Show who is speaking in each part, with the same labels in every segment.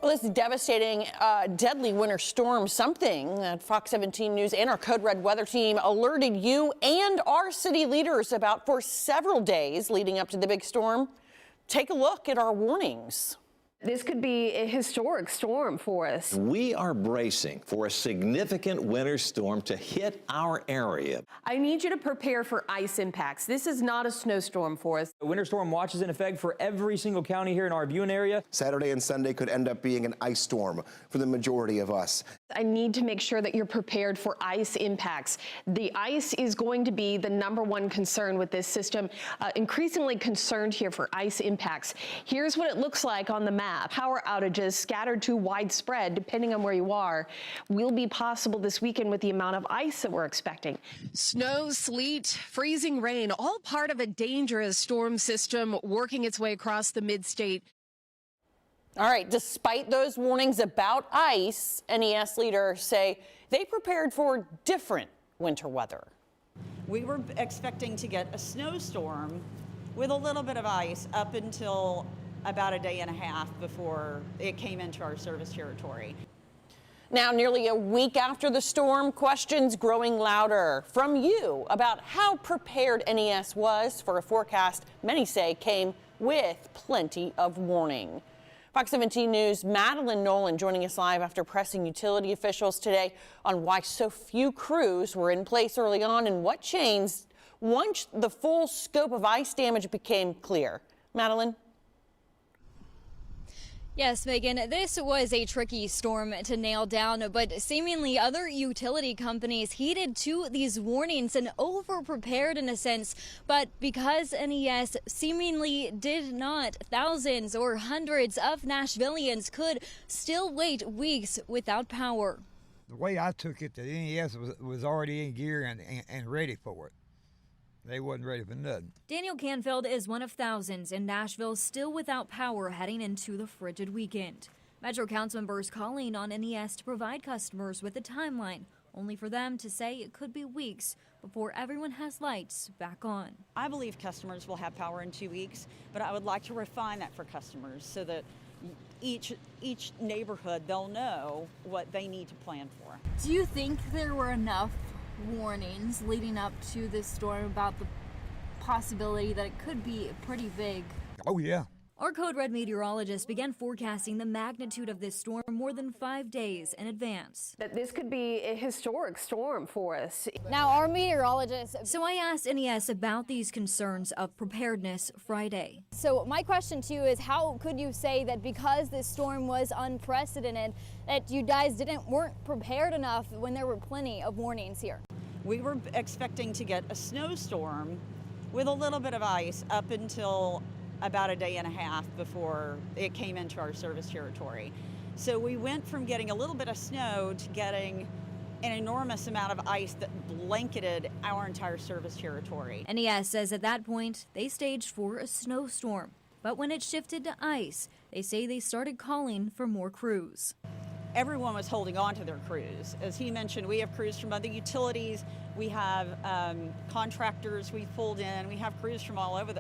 Speaker 1: Well, this devastating, deadly winter storm, something that Fox 17 News and our Code Red weather team alerted you and our city leaders about for several days leading up to the big storm. Take a look at our warnings.
Speaker 2: This could be a historic storm for us.
Speaker 3: We are bracing for a significant winter storm to hit our area.
Speaker 2: I need you to prepare for ice impacts. This is not a snowstorm for us.
Speaker 4: A winter storm watch is in effect for every single county here in our viewing area.
Speaker 5: Saturday and Sunday could end up being an ice storm for the majority of us.
Speaker 2: I need to make sure that you're prepared for ice impacts. The ice is going to be the #1 concern with this system. Increasingly concerned here for ice impacts. Here's what it looks like on the map. Power outages scattered to widespread, depending on where you are, will be possible this weekend with the amount of ice that we're expecting.
Speaker 6: Snow, sleet, freezing rain, all part of a dangerous storm system working its way across the mid-state.
Speaker 1: All right, despite those warnings about ice, NES leaders say they prepared for different winter weather.
Speaker 7: We were expecting to get a snowstorm with a little bit of ice up until about a day and a half before it came into our service territory.
Speaker 1: Now, nearly a week after the storm, questions growing louder from you about how prepared NES was for a forecast many say came with plenty of warning. Fox 17 News' Madeline Nolan joining us live after pressing utility officials today on why so few crews were in place early on and what changed once the full scope of ice damage became clear. Madeline?
Speaker 8: Yes, Megan, this was a tricky storm to nail down, but seemingly other utility companies heeded to these warnings and over-prepared in a sense. But because NES seemingly did not, thousands or hundreds of Nashvillians could still wait weeks without power.
Speaker 9: The way I took it, the NES was already in gear and ready for it. They wasn't ready for nothing.
Speaker 8: Daniel Canfield is one of thousands in Nashville still without power heading into the frigid weekend. Metro Council members calling on NES to provide customers with a timeline, only for them to say it could be weeks before everyone has lights back on.
Speaker 7: I believe customers will have power in 2 weeks, but I would like to refine that for customers so that each neighborhood, they'll know what they need to plan for.
Speaker 8: Do you think there were enough warnings leading up to this storm about the possibility that it could be pretty big?
Speaker 9: Oh, yeah.
Speaker 8: Our Code Red meteorologists began forecasting the magnitude of this storm more than 5 days in advance.
Speaker 2: That this could be a historic storm for us.
Speaker 8: Now, our meteorologists. So I asked NES about these concerns of preparedness Friday. So my question to you is, how could you say that because this storm was unprecedented, that you guys weren't prepared enough when there were plenty of warnings here?
Speaker 7: We were expecting to get a snowstorm with a little bit of ice up until about a day and a half before it came into our service territory. So we went from getting a little bit of snow to getting an enormous amount of ice that blanketed our entire service territory.
Speaker 8: NES says at that point they staged for a snowstorm, but when it shifted to ice, they say they started calling for more crews.
Speaker 7: Everyone was holding on to their crews. As he mentioned, we have crews from other utilities, we have contractors we've pulled in, we have crews from all over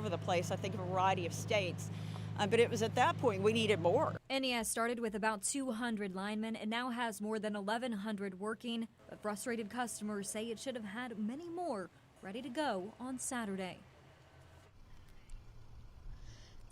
Speaker 7: the place, I think a variety of states. But it was at that point we needed more.
Speaker 8: NES started with about 200 linemen and now has more than 1,100 working, but frustrated customers say it should have had many more ready to go on Saturday.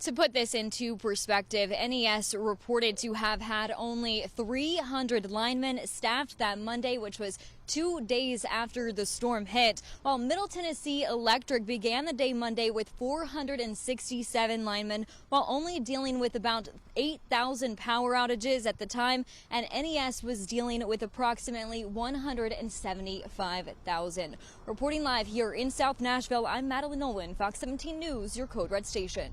Speaker 8: To put this into perspective, NES reported to have had only 300 linemen staffed that Monday, which was 2 days after the storm hit, while Middle Tennessee Electric began the day Monday with 467 linemen, while only dealing with about 8,000 power outages at the time, and NES was dealing with approximately 175,000. Reporting live here in South Nashville, I'm Madeline Nolan, Fox 17 News, your Code Red station.